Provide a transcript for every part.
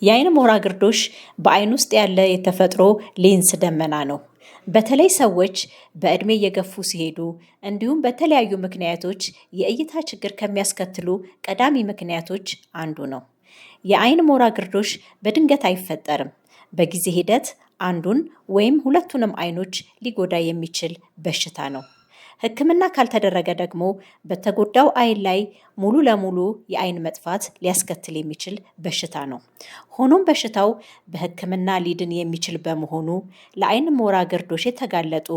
የአይን ሞራ ግርዶሽ በአይን ውስጥ ያለ የተፈጥሮ ሌንስ ደመና ነው። በተለይ ሰዎች በእድሜ እየገፉ ሲሄዱ እንዲሁም በተለያዩ ምክንያቶች የእይታ ችግር ከሚያስከትሉ ቀዳሚ ምክንያቶች አንዱ ነው። የአይን ሞራ ግርዶሽ በድንገት አይፈጠርም። በጊዜ ሂደት አንዱን ወይም ሁለቱንም አይኖች ሊጎዳ የሚችል በሽታ ነው። ሕክምና ካልተደረገ ደግሞ በተጎዳው አይን ላይ ሙሉ ለሙሉ የአይን መጥፋት ሊያስከትል የሚችል በሽታ ነው። ሆኖም በሽታው በሕክምና ሊድን የሚችል በመሆኑ ለአይን ሞራ ግርዶሽ የተጋለጡ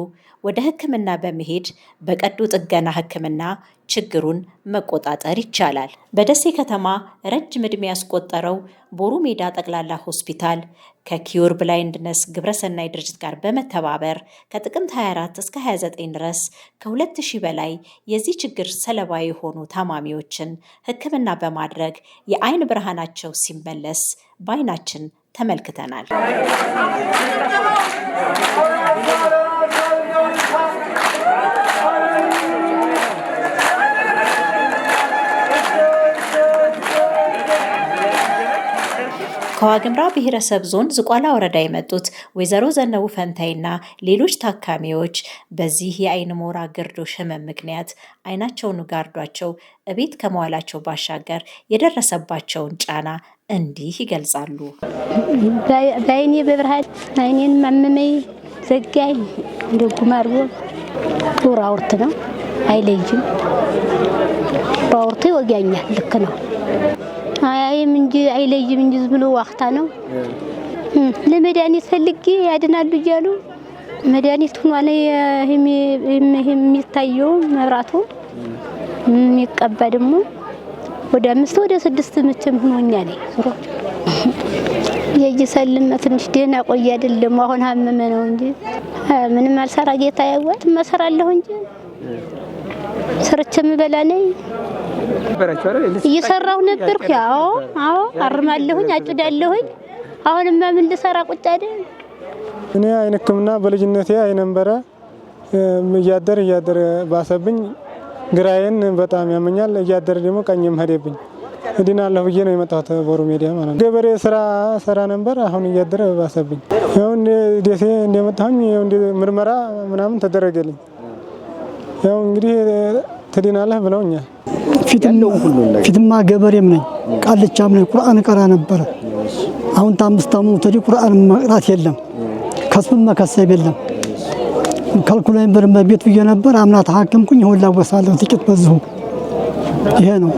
ወደ ሕክምና በመሄድ በቀዶ ጥገና ሕክምና ችግሩን መቆጣጠር ይቻላል። በደሴ ከተማ ረጅም ዕድሜ ያስቆጠረው ቦሩ ሜዳ ጠቅላላ ሆስፒታል ከኪዩር ብላይንድነስ ግብረሰናይ ድርጅት ጋር በመተባበር ከጥቅምት 24 እስከ 29 ድረስ ከ2000 በላይ የዚህ ችግር ሰለባ የሆኑ ታማሚዎችን ሕክምና በማድረግ የአይን ብርሃናቸው ሲመለስ በአይናችን ተመልክተናል። ከዋግምራ ብሔረሰብ ዞን ዝቋላ ወረዳ የመጡት ወይዘሮ ዘነቡ ፈንታይና ሌሎች ታካሚዎች በዚህ የአይን ሞራ ግርዶሽ ህመም ምክንያት አይናቸውን ጋርዷቸው እቤት ከመዋላቸው ባሻገር የደረሰባቸውን ጫና እንዲህ ይገልጻሉ። በአይኔ በብርሃን አይኔን ማመመኝ ዘጋኝ። እንደጉማርቦ ጡራውርት ነው አይለይም። ጡራውርት ይወጋኛል። ልክ ነው አይም እንጂ አይለይም እንጂ ዝብሎ ዋክታ ነው። ለመድኃኒት ፈልጌ ያድናሉ እያሉ መድኃኒት ሆኗል። የሚታየው መብራቱ የሚቀባ ደግሞ ወደ 5 ወደ 6 ምችም ሆኖኛል። ዙሮ የጅሰልም ትንሽ ደህና ቆይ አይደለም አሁን ሀመመ ነው እንጂ ምንም አልሰራ ጌታ ያዋት መሰራለሁ እንጂ ሰርቼም በላ ነኝ እየሰራሁ ነበር። አዎ አርማለሁኝ አጭዳለሁኝ። አሁንማ ምን ልሰራ ቁጭ አይደል? እኔ አይን ህክምና በልጅነቴ አይነበረ እያደር ባሰብኝ። ግራዬን በጣም ያመኛል። እያደር ደግሞ ቀኝም ሄደብኝ። እድናለሁ ብዬ ነው የመጣሁት ቦሩ ሜዳ ማለት ነው። ገበሬ ስራ ነበር። አሁን እያደረ ባሰብኝ። ያው ደሴ እንደመጣሁኝ ምርመራ ምናምን ተደረገልኝ። ያው እንግዲህ ትድናለህ ብለውኛል። ፊትማ ገበሬም ነኝ፣ ቃልቻም ነኝ። ቁርአን ቀራ ነበር። አሁን ታምስት ዓመት ወዲህ ቁርአን መቅራት የለም፣ ከስብ መከሰብ የለም። ከልኩላይ በቤት ብዬ ነበር። አምና ተሐከምኩኝ። ሁላ ወሳለሁ ጥቂት በዚሁ። ይሄ ነው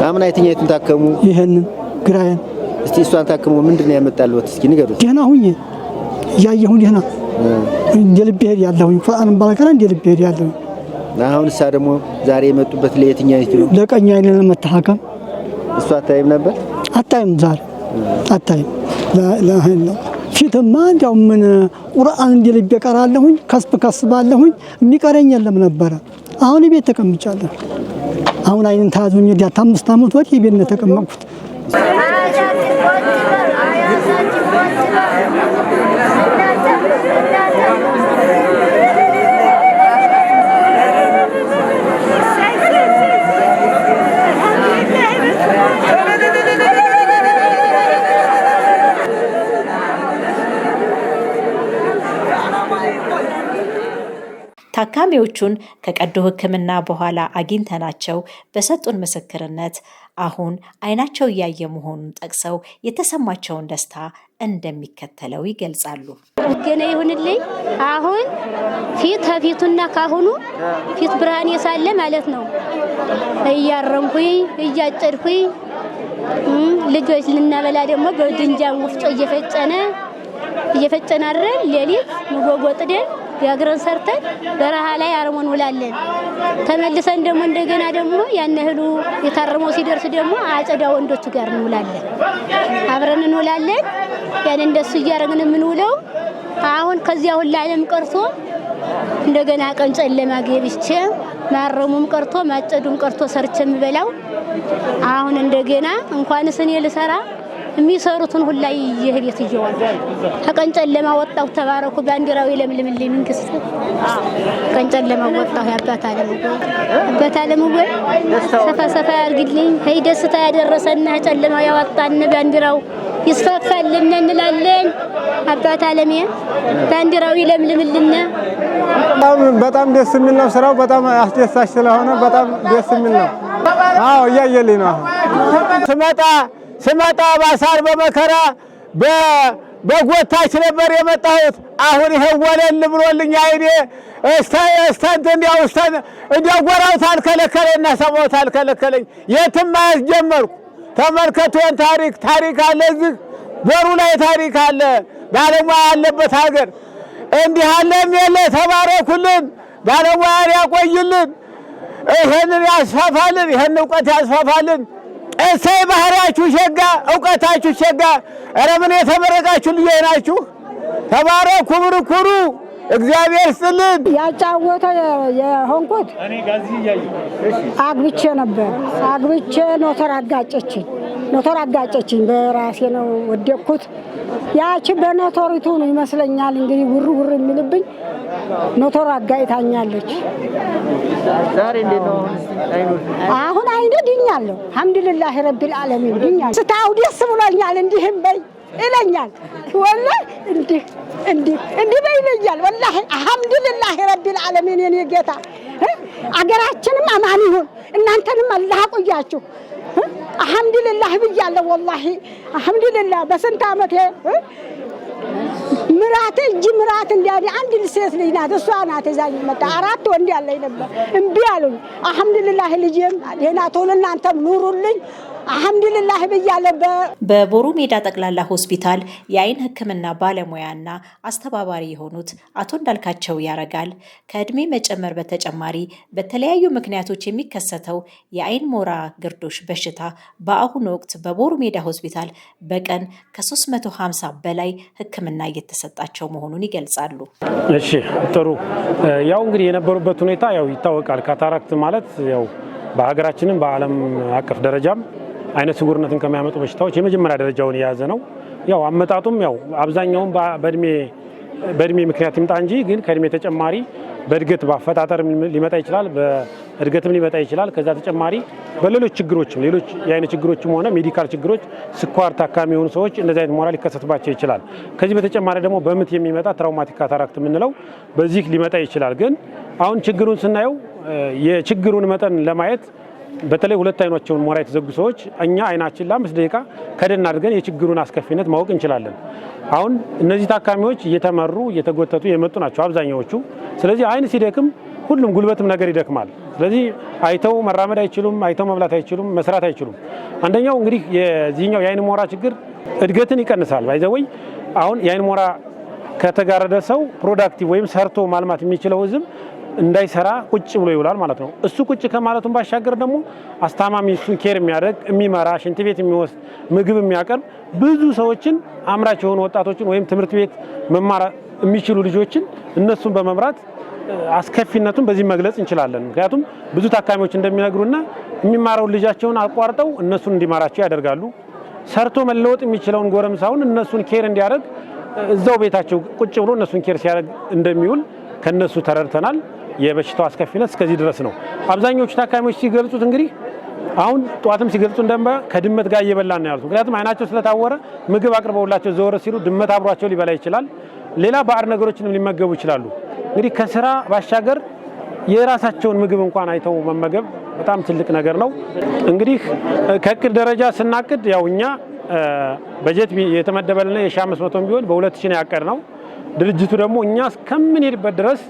አምና የትኛይቱን ታከሙ? ይሄንን ግራዬን። እስቲ እሷን ታከሙ ምንድነው ያመጣልዎት? እስኪ ንገሩት። ደህና ሁኝ ያየሁኝ ደህና እንደ ልቤ ሄድ ያለሁኝ ቁርአን ባለቀራ እንደ ልቤ ሄድ ያለሁኝ። አሁን እሳ ደግሞ ዛሬ የመጡበት ለየትኛይቱ ነው? ለቀኝ አይኔ ለመተሐከም። እሷ አታይም ነበር? አታይም ዛሬ አታይም። ለአህላ ፊትማ እንደው ምን ቁርአን እንደ ልቤ ቀራለሁኝ፣ ከስባለሁኝ። የሚቀረኝ የለም ነበር። አሁን ቤት ተቀምጫለሁ። አሁን አይን ታዙኝ ዲያ 5 ዓመት ወዲህ ቤት ነው ተቀመጥኩት። ታካሚዎቹን ከቀዶ ሕክምና በኋላ አግኝተናቸው በሰጡን ምስክርነት አሁን አይናቸው እያየ መሆኑን ጠቅሰው የተሰማቸውን ደስታ እንደሚከተለው ይገልጻሉ። ገና ይሁንልኝ። አሁን ፊቱና ካሁኑ ፊት ብርሃን የሳለ ማለት ነው። እያረምኩኝ እያጨድኩኝ ልጆች ልናበላ ደግሞ በድንጃን ወፍጮ እየፈጨነ አይደል ሌሊት ወጥደን ያግረን ሰርተን በረሃ ላይ አርሞን ውላለን። ተመልሰን ደግሞ እንደገና ደግሞ ያን እህሉ የታረመው ሲደርስ ደግሞ አጨዳ ወንዶቹ ጋር እንውላለን፣ አብረን እንውላለን። ያን እንደሱ እያረግን የምንውለው አሁን ከዚያ ሁሉ ዓለም ቀርቶ እንደገና ቀን ጨለማ ገብቼ ማረሙም ቀርቶ ማጨዱም ቀርቶ ሰርቼ የምበላው አሁን እንደገና እንኳንስ እኔ ልሰራ የሚሰሩትን ሁሉ ይሄድ ይየዋል። ቀን ጨለማ ወጣው ተባረኩ ባንዲራው ይለምልምልኝ መንግስት ቀን ጨለማ ወጣው ያባታ አለም ወይ ሰፋ ያርግልኝ። ሄይ ደስታ ያደረሰና ጨለማ ያወጣን ባንዲራው ይስፋፋልን እንላለን። አባት አለሜ ባንዲራው ይለምልምልን። በጣም ደስ የሚል ነው ስራው። በጣም አስደሳች ስለሆነ በጣም ደስ የሚል ነው። አዎ እያየልኝ ነው። ስመጣ ባሳር በመከራ በጎታች ነበር የመጣሁት። አሁን ይሄው ወለል ብሎልኝ አይኔ እስታንት እንዲያው ጎራው ታልከለከለና ሰማው ታልከለከለኝ የትም አያስጀመርኩ። ተመልከቱ ታሪክ አለ እዚህ ቦሩ ላይ ታሪክ አለ። ባለሙያ ያለበት ሀገር እንዲህ አለም የለ። ተባረኩልን፣ ባለሙያን ያቆይልን፣ ይሄንን ያስፋፋልን፣ ይሄን እውቀት ያስፋፋልን። እሰይ ባህሪያችሁ ሸጋ፣ እውቀታችሁ ሸጋ። ኧረ ምን የተመረቃችሁ ልጆች ናችሁ። ተባረኩ፣ ብርኩሩ፣ እግዚአብሔር ይስጥልን። ያጫወተ የሆንኩት አግብቼ ነበር። አግብቼ ኖተር አጋጨችኝ። በራሴ ነው ወደቅኩት። ያቺ በኖተሪቱ ነው ይመስለኛል እንግዲህ ውር የሚልብኝ ኖተር አጋይታኛለች። ዛሬ እንዴት ነው አሁን አይኔ ድኛለሁ። አልሐምዱሊላህ ረቢል ዓለሚን ድኛለሁ። ስታው ደስ ብሎኛል። እንዲህም በይ ይለኛል ወላሂ እንዲህ በይ ይለኛል ወላሂ። አልሐምዱሊላህ ረቢል ዓለሚን የኔ ጌታ አገራችንም አማን ይሁን፣ እናንተንም አላህ ያቆያችሁ። አልሐምዱሊላህ ብያለሁ ወላሂ አልሐምዱሊላህ። በስንት ዓመቴ ምራቴ ምራት እንዲያዲ አንድ ሴት ልጅ ናት። እሷ ናት እዛኝ መጣ። 4 ወንድ ያለኝ ነበር እምቢ አሉኝ። አልሐምዱሊላህ ልጄም ደህና ቶሎ እናንተም ኑሩልኝ አልሐምዱሊላህ ብያለሁ። በቦሩ ሜዳ ጠቅላላ ሆስፒታል የአይን ሕክምና ባለሙያና አስተባባሪ የሆኑት አቶ እንዳልካቸው ያረጋል ከእድሜ መጨመር በተጨማሪ በተለያዩ ምክንያቶች የሚከሰተው የአይን ሞራ ግርዶሽ በሽታ በአሁኑ ወቅት በቦሩ ሜዳ ሆስፒታል በቀን ከ350 በላይ ሕክምና እየተሰጣቸው መሆኑን ይገልጻሉ። እሺ ጥሩ። ያው እንግዲህ የነበሩበት ሁኔታ ያው ይታወቃል። ካታራክት ማለት ያው በሀገራችንም በዓለም አቀፍ ደረጃም አይነ ስውርነትን ከሚያመጡ በሽታዎች የመጀመሪያ ደረጃውን የያዘ ነው። ያው አመጣጡም ያው አብዛኛውን በእድሜ ምክንያት ይምጣ እንጂ ግን ከእድሜ ተጨማሪ በእድገት በአፈጣጠር ሊመጣ ይችላል፣ በእድገትም ሊመጣ ይችላል። ከዛ ተጨማሪ በሌሎች ችግሮችም ሌሎች የአይነ ችግሮችም ሆነ ሜዲካል ችግሮች ስኳር ታካሚ የሆኑ ሰዎች እንደዚህ አይነት ሞራ ሊከሰትባቸው ይችላል። ከዚህ በተጨማሪ ደግሞ በምት የሚመጣ ትራውማቲክ ካታራክት የምንለው በዚህ ሊመጣ ይችላል። ግን አሁን ችግሩን ስናየው የችግሩን መጠን ለማየት በተለይ ሁለት አይኖቻቸውን ሞራ የተዘጉ ሰዎች እኛ አይናችን ለ5 ደቂቃ ከደን አድርገን የችግሩን አስከፊነት ማወቅ እንችላለን። አሁን እነዚህ ታካሚዎች እየተመሩ እየተጎተቱ የመጡ ናቸው አብዛኛዎቹ። ስለዚህ አይን ሲደክም ሁሉም ጉልበትም ነገር ይደክማል። ስለዚህ አይተው መራመድ አይችሉም፣ አይተው መብላት አይችሉም፣ መስራት አይችሉም። አንደኛው እንግዲህ የዚህኛው የአይን ሞራ ችግር እድገትን ይቀንሳል። ባይዘወይ አሁን የአይን ሞራ ከተጋረደ ሰው ፕሮዳክቲቭ ወይም ሰርቶ ማልማት የሚችለው ህዝብ እንዳይሰራ ቁጭ ብሎ ይውላል ማለት ነው። እሱ ቁጭ ከማለቱን ባሻገር ደግሞ አስታማሚ እሱን ኬር የሚያደርግ የሚመራ፣ ሽንት ቤት የሚወስድ፣ ምግብ የሚያቀርብ ብዙ ሰዎችን አምራች የሆኑ ወጣቶችን ወይም ትምህርት ቤት መማር የሚችሉ ልጆችን እነሱን በመምራት አስከፊነቱን በዚህ መግለጽ እንችላለን። ምክንያቱም ብዙ ታካሚዎች እንደሚነግሩና የሚማረውን ልጃቸውን አቋርጠው እነሱን እንዲማራቸው ያደርጋሉ። ሰርቶ መለወጥ የሚችለውን ጎረምሳውን እነሱን ኬር እንዲያደርግ እዛው ቤታቸው ቁጭ ብሎ እነሱን ኬር ሲያደርግ እንደሚውል ከነሱ ተረድተናል። የበሽታው አስከፊነት እስከዚህ ድረስ ነው። አብዛኞቹ ታካሚዎች ሲገልጹት እንግዲህ አሁን ጧትም ሲገልጹ እንደማ ከድመት ጋር እየበላን ነው ያሉት። ምክንያቱም አይናቸው ስለታወረ ምግብ አቅርበውላቸው ዘወር ሲሉ ድመት አብሯቸው ሊበላ ይችላል። ሌላ ባዕድ ነገሮችንም ሊመገቡ ይችላሉ። እንግዲህ ከስራ ባሻገር የራሳቸውን ምግብ እንኳን አይተው መመገብ በጣም ትልቅ ነገር ነው። እንግዲህ ከእቅድ ደረጃ ስናቅድ ያው እኛ በጀት የተመደበልና የ1500 ቢሆን በ2000 ነው ያቀድነው። ድርጅቱ ደግሞ እኛ እስከምንሄድበት ድረስ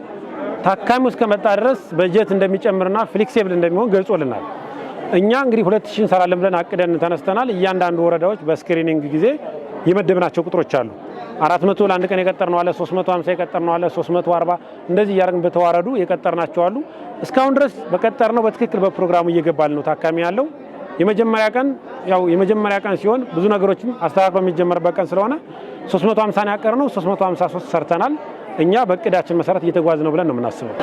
ታካሚው እስከመጣ ድረስ በጀት እንደሚጨምርና ፍሌክሲብል እንደሚሆን ገልጾልናል። እኛ እንግዲህ 2000 እንሰራለን ብለን አቅደን ተነስተናል። እያንዳንዱ ወረዳዎች በስክሪኒንግ ጊዜ የመደብናቸው ቁጥሮች አሉ። 400 ለአንድ ቀን የቀጠርነው አለ፣ 350 የቀጠርነው አለ፣ 340 እንደዚህ እያደረግን በተዋረዱ የቀጠርናቸው አሉ። እስካሁን ድረስ በቀጠርነው በትክክል በፕሮግራሙ እየገባልን ነው ታካሚ ያለው። የመጀመሪያ ቀን ሲሆን ብዙ ነገሮችን አስተካክሎ የሚጀመርበት ቀን ስለሆነ 350 ያቀርነው 353 ሰርተናል። እኛ በእቅዳችን መሰረት እየተጓዝ ነው ብለን ነው የምናስበው።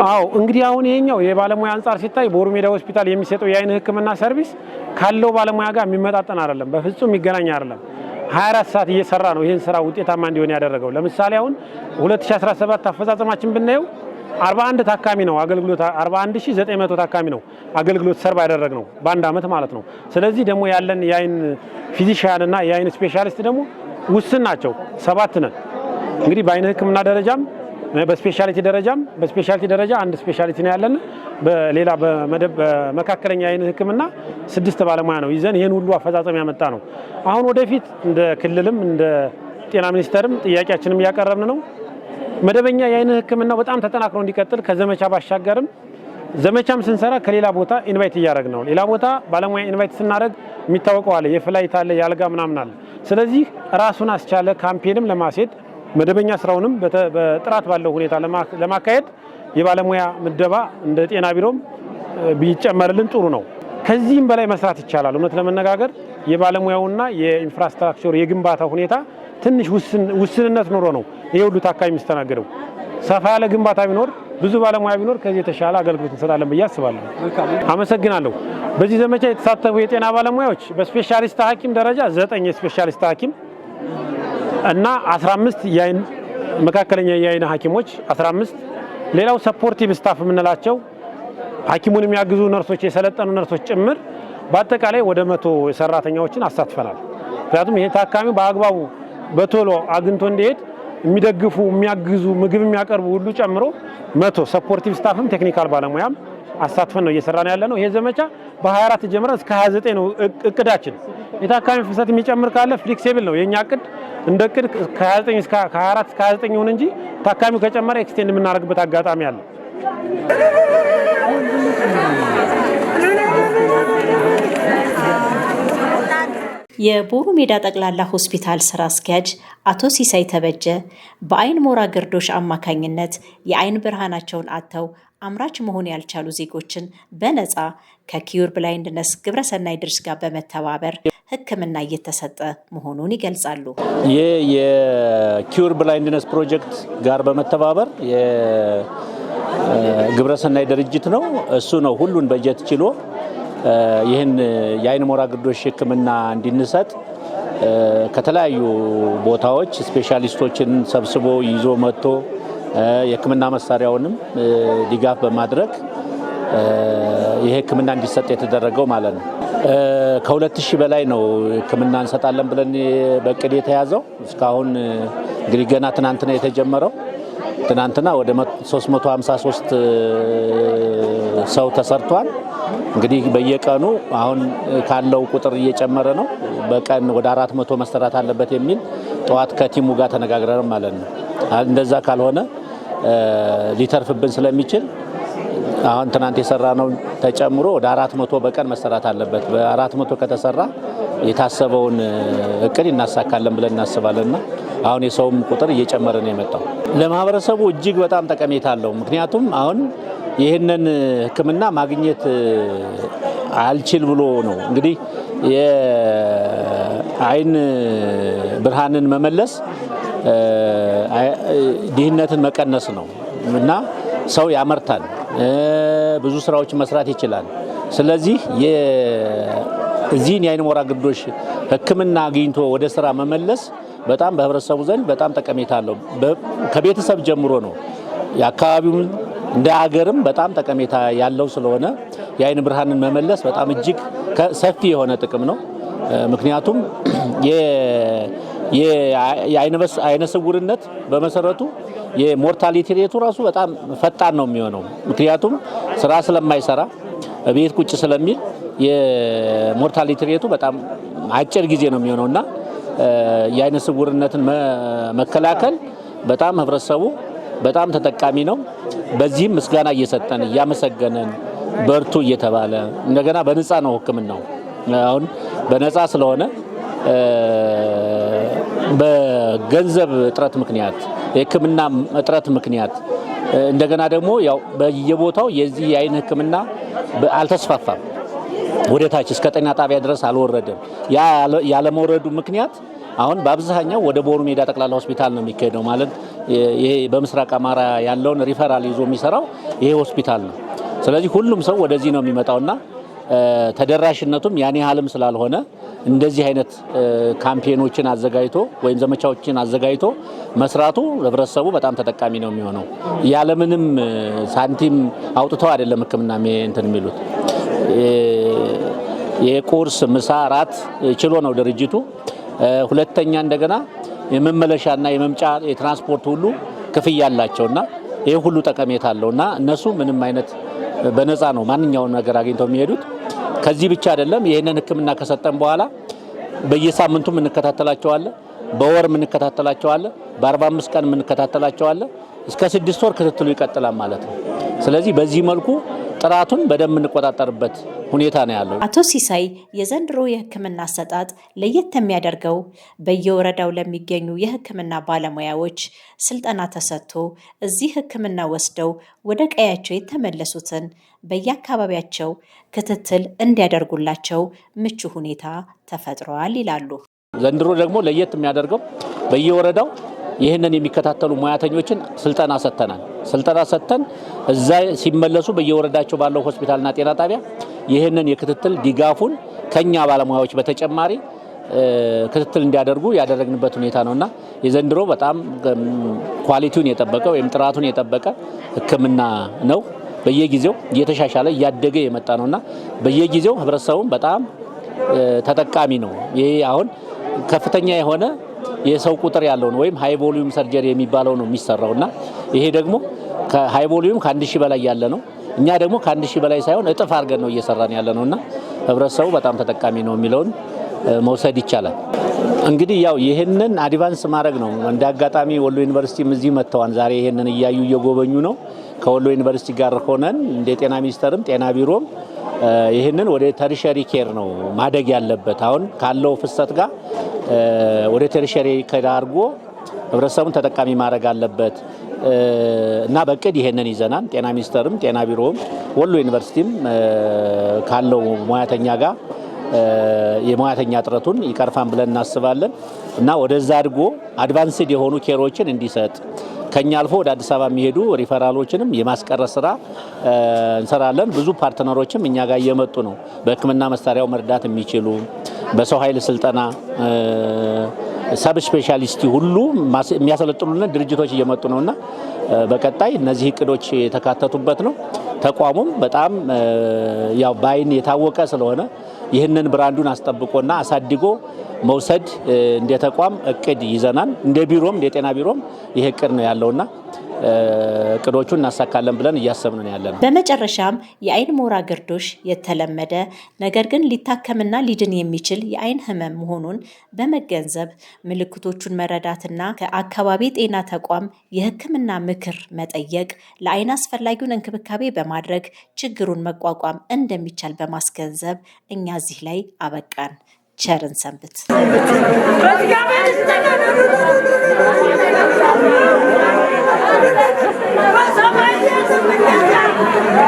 አዎ እንግዲህ አሁን ይሄኛው የባለሙያ አንጻር ሲታይ ቦሩ ሜዳ ሆስፒታል የሚሰጠው የአይን ሕክምና ሰርቪስ ካለው ባለሙያ ጋር የሚመጣጠን አይደለም፣ በፍጹም የሚገናኝ አይደለም። 24 ሰዓት እየሰራ ነው ይህን ስራ ውጤታማ እንዲሆን ያደረገው። ለምሳሌ አሁን 2017 አፈጻጸማችን ብናየው 41 ታካሚ ነው አገልግሎት 41900 ታካሚ ነው አገልግሎት ሰርቭ ያደረግነው በአንድ አመት ማለት ነው። ስለዚህ ደግሞ ያለን የአይን ፊዚሻን እና የአይን ስፔሻሊስት ደግሞ ውስን ናቸው 7 ነን። እንግዲህ በአይን ህክምና ደረጃም በስፔሻሊቲ ደረጃ አንድ ስፔሻሊቲ ነው ያለን። በሌላ በመደብ በመካከለኛ የአይን ህክምና 6 ባለሙያ ነው ይዘን ይሄን ሁሉ አፈጻጸም ያመጣ ነው። አሁን ወደፊት እንደ ክልልም እንደ ጤና ሚኒስቴርም ጥያቄያችንም ያቀረብን ነው። መደበኛ የአይን ህክምናው በጣም ተጠናክሮ እንዲቀጥል ከዘመቻ ባሻገርም ዘመቻም ስንሰራ ከሌላ ቦታ ኢንቫይት እያደረግን ነው። ሌላ ቦታ ባለሙያ ኢንቫይት ስናደርግ የሚታወቀው አለ የፍላይት አለ የአልጋ ምናምን አለ። ስለዚህ ራሱን አስቻለ ካምፔንም ለማስሄድ መደበኛ ስራውንም በጥራት ባለው ሁኔታ ለማካሄድ የባለሙያ ምደባ እንደ ጤና ቢሮም ቢጨመርልን ጥሩ ነው። ከዚህም በላይ መስራት ይቻላል። እውነት ለመነጋገር የባለሙያውና የኢንፍራስትራክቸር የግንባታ ሁኔታ ትንሽ ውስንነት ኖሮ ነው ይሄ ሁሉ ታካሚ የሚስተናገደው። ሰፋ ያለ ግንባታ ቢኖር ብዙ ባለሙያ ቢኖር ከዚህ የተሻለ አገልግሎት እንሰጣለን ብዬ አስባለሁ። አመሰግናለሁ። በዚህ ዘመቻ የተሳተፉ የጤና ባለሙያዎች በስፔሻሊስት ሐኪም ደረጃ 9 የስፔሻሊስት ሐኪም እና 15 የአይን መካከለኛ የአይን ሐኪሞች 15 ሌላው ሰፖርቲቭ ስታፍ የምንላቸው ሐኪሙን የሚያግዙ ነርሶች የሰለጠኑ ነርሶች ጭምር በአጠቃላይ ወደ 100 ሰራተኛዎችን አሳትፈናል። ምክንያቱም ይሄ ታካሚ በአግባቡ በቶሎ አግኝቶ እንዲሄድ የሚደግፉ የሚያግዙ ምግብ የሚያቀርቡ ሁሉ ጨምሮ 100 ሰፖርቲቭ ስታፍም ቴክኒካል ባለሙያም አሳትፈን ነው እየሰራን ያለ ነው። ይሄ ዘመቻ በ24 ጀምረን እስከ 29 ነው እቅዳችን። የታካሚ ፍሰት የሚጨምር ካለ ፍሌክሲብል ነው የኛ እቅድ። እንደ እቅድ ከ29 እስከ 24 እስከ 29 ይሁን እንጂ ታካሚው ከጨመረ ኤክስቴንድ የምናደርግበት አጋጣሚ አለ። የቦሩ ሜዳ ጠቅላላ ሆስፒታል ስራ አስኪያጅ አቶ ሲሳይ ተበጀ በአይን ሞራ ግርዶሽ አማካኝነት የአይን ብርሃናቸውን አጥተው አምራች መሆን ያልቻሉ ዜጎችን በነፃ ከኪዩር ብላይንድነስ ግብረሰናይ ድርጅት ጋር በመተባበር ሕክምና እየተሰጠ መሆኑን ይገልጻሉ። ይህ የኪዩር ብላይንድነስ ፕሮጀክት ጋር በመተባበር የግብረሰናይ ድርጅት ነው። እሱ ነው ሁሉን በጀት ችሎ ይህን የአይን ሞራ ግርዶሽ ሕክምና እንድንሰጥ ከተለያዩ ቦታዎች ስፔሻሊስቶችን ሰብስቦ ይዞ መጥቶ የሕክምና መሳሪያውንም ድጋፍ በማድረግ ይህ ሕክምና እንዲሰጥ የተደረገው ማለት ነው። ከ2000 በላይ ነው ሕክምና እንሰጣለን ብለን በእቅድ የተያዘው። እስካሁን እንግዲህ ገና ትናንትና የተጀመረው ትናንትና ወደ 353 ሰው ተሰርቷል። እንግዲህ በየቀኑ አሁን ካለው ቁጥር እየጨመረ ነው። በቀን ወደ 400 መሰራት አለበት የሚል ጠዋት ከቲሙ ጋር ተነጋግረን ማለት ነው። እንደዛ ካልሆነ ሊተርፍብን ስለሚችል አሁን ትናንት የሰራነው ተጨምሮ ወደ 400 በቀን መሰራት አለበት። በ400 ከተሰራ የታሰበውን እቅድ እናሳካለን ብለን እናስባለንና አሁን የሰውም ቁጥር እየጨመረ ነው የመጣው። ለማህበረሰቡ እጅግ በጣም ጠቀሜታ አለው። ምክንያቱም አሁን ይህንን ሕክምና ማግኘት አልችል ብሎ ነው እንግዲህ የአይን ብርሃንን መመለስ ድህነትን መቀነስ ነው እና ሰው ያመርታል፣ ብዙ ስራዎችን መስራት ይችላል። ስለዚህ እዚህን የአይን ሞራ ግርዶሽ ሕክምና አግኝቶ ወደ ስራ መመለስ በጣም በህብረተሰቡ ዘንድ በጣም ጠቀሜታ አለው። ከቤተሰብ ጀምሮ ነው የአካባቢውን እንደ ሀገርም በጣም ጠቀሜታ ያለው ስለሆነ የአይን ብርሃንን መመለስ በጣም እጅግ ሰፊ የሆነ ጥቅም ነው። ምክንያቱም የአይነ ስውርነት በመሰረቱ የሞርታሊቲ ሬቱ ራሱ በጣም ፈጣን ነው የሚሆነው። ምክንያቱም ስራ ስለማይሰራ ቤት ቁጭ ስለሚል የሞርታሊቲ ሬቱ በጣም አጭር ጊዜ ነው የሚሆነውና የአይነ ስውርነትን መከላከል በጣም ህብረተሰቡ በጣም ተጠቃሚ ነው። በዚህም ምስጋና እየሰጠን እያመሰገነን በርቱ እየተባለ እንደገና በነፃ ነው ሕክምናው። አሁን በነፃ ስለሆነ በገንዘብ እጥረት ምክንያት የሕክምና እጥረት ምክንያት እንደገና ደግሞ ያው በየቦታው የዚህ የአይን ሕክምና አልተስፋፋም። ወደ ታች እስከ ጤና ጣቢያ ድረስ አልወረደም። ያ ያለመውረዱ ምክንያት አሁን በአብዛኛው ወደ ቦሩ ሜዳ ጠቅላላ ሆስፒታል ነው የሚካሄደው። ማለት ይሄ በምስራቅ አማራ ያለውን ሪፈራል ይዞ የሚሰራው ይሄ ሆስፒታል ነው። ስለዚህ ሁሉም ሰው ወደዚህ ነው የሚመጣውና ተደራሽነቱም ያን ያህልም ስላልሆነ እንደዚህ አይነት ካምፔኖችን አዘጋጅቶ ወይም ዘመቻዎችን አዘጋጅቶ መስራቱ ህብረተሰቡ በጣም ተጠቃሚ ነው የሚሆነው። ያለምንም ሳንቲም አውጥተው አይደለም ህክምና እንትን የሚሉት የቁርስ ምሳ ራት ችሎ ነው ድርጅቱ። ሁለተኛ እንደገና የመመለሻና የመምጫ የትራንስፖርት ሁሉ ክፍያ አላቸውና ይሄ ሁሉ ጠቀሜታ አለውና እነሱ ምንም አይነት በነፃ ነው ማንኛውን ነገር አግኝተው የሚሄዱት። ከዚህ ብቻ አይደለም ይሄንን ህክምና ከሰጠን በኋላ በየሳምንቱ እንከታተላቸዋለን፣ በወር እንከታተላቸዋለን፣ በ45 ቀን እንከታተላቸዋለን። እስከ 6 ወር ክትትሉ ይቀጥላል ማለት ነው። ስለዚህ በዚህ መልኩ ጥራቱን በደንብ እንቆጣጠርበት ሁኔታ ነው ያለው። አቶ ሲሳይ የዘንድሮ የህክምና አሰጣጥ ለየት የሚያደርገው በየወረዳው ለሚገኙ የህክምና ባለሙያዎች ስልጠና ተሰጥቶ እዚህ ህክምና ወስደው ወደ ቀያቸው የተመለሱትን በየአካባቢያቸው ክትትል እንዲያደርጉላቸው ምቹ ሁኔታ ተፈጥሯል ይላሉ። ዘንድሮ ደግሞ ለየት የሚያደርገው በየወረዳው ይህንን የሚከታተሉ ሙያተኞችን ስልጠና ሰጥተናል። ስልጠና ሰጥተን እዛ ሲመለሱ በየወረዳቸው ባለው ሆስፒታልና ጤና ጣቢያ ይህንን የክትትል ድጋፉን ከኛ ባለሙያዎች በተጨማሪ ክትትል እንዲያደርጉ ያደረግንበት ሁኔታ ነውና የዘንድሮ በጣም ኳሊቲውን የጠበቀ ወይም ጥራቱን የጠበቀ ህክምና ነው። በየጊዜው እየተሻሻለ እያደገ የመጣ ነውና በየጊዜው ህብረተሰቡም በጣም ተጠቃሚ ነው። ይሄ አሁን ከፍተኛ የሆነ የሰው ቁጥር ያለው ነው ወይም ሃይ ቮሊዩም ሰርጀሪ የሚባለው ነው የሚሰራውና ይሄ ደግሞ ከሃይ ቮሊዩም ከ1000 በላይ ያለ ነው። እኛ ደግሞ ከ1000 በላይ ሳይሆን እጥፍ አድርገን ነው እየሰራን ያለ ነውና ህብረተሰቡ በጣም ተጠቃሚ ነው የሚለውን መውሰድ ይቻላል። እንግዲህ ያው ይሄንን አድቫንስ ማድረግ ነው። እንደ አጋጣሚ ወሎ ዩኒቨርሲቲም እዚህ መጥተዋል። ዛሬ ይሄንን እያዩ እየጎበኙ ነው። ከወሎ ዩኒቨርሲቲ ጋር ሆነን እንደ ጤና ሚኒስቴርም ጤና ቢሮም ይሄንን ወደ ተርሸሪ ኬር ነው ማደግ ያለበት። አሁን ካለው ፍሰት ጋር ወደ ተርሸሪ ኬር አድርጎ ህብረተሰቡን ተጠቃሚ ማድረግ አለበት እና በቅድ ይሄንን ይዘናል። ጤና ሚኒስቴርም ጤና ቢሮም ወሎ ዩኒቨርሲቲም ካለው ሙያተኛ ጋር የሙያተኛ ጥረቱን ይቀርፋን ብለን እናስባለን እና ወደዛ አድጎ አድቫንስድ የሆኑ ኬሮችን እንዲሰጥ ከኛ አልፎ ወደ አዲስ አበባ የሚሄዱ ሪፈራሎችንም የማስቀረት ስራ እንሰራለን። ብዙ ፓርትነሮችም እኛ ጋር እየመጡ ነው። በህክምና መሳሪያው መርዳት የሚችሉ በሰው ኃይል ስልጠና ሰብ ስፔሻሊስት ሁሉ የሚያሰለጥኑልን ድርጅቶች እየመጡ ነውና በቀጣይ እነዚህ እቅዶች የተካተቱበት ነው። ተቋሙም በጣም ያው ባይን የታወቀ ስለሆነ ይህንን ብራንዱን አስጠብቆና አሳድጎ መውሰድ እንደ ተቋም እቅድ ይዘናል። እንደ ቢሮም እንደ ጤና ቢሮም ይሄ እቅድ ነው ያለውና እቅዶቹን እናሳካለን ብለን እያሰብን ነው ያለነው። በመጨረሻም የአይን ሞራ ግርዶሽ የተለመደ ነገር ግን ሊታከምና ሊድን የሚችል የአይን ህመም መሆኑን በመገንዘብ ምልክቶቹን መረዳትና ከአካባቢ ጤና ተቋም የህክምና ምክር መጠየቅ ለአይን አስፈላጊውን እንክብካቤ በማድረግ ችግሩን መቋቋም እንደሚቻል በማስገንዘብ እኛ እዚህ ላይ አበቃን። ቸርን ሰንብት።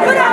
Bravo!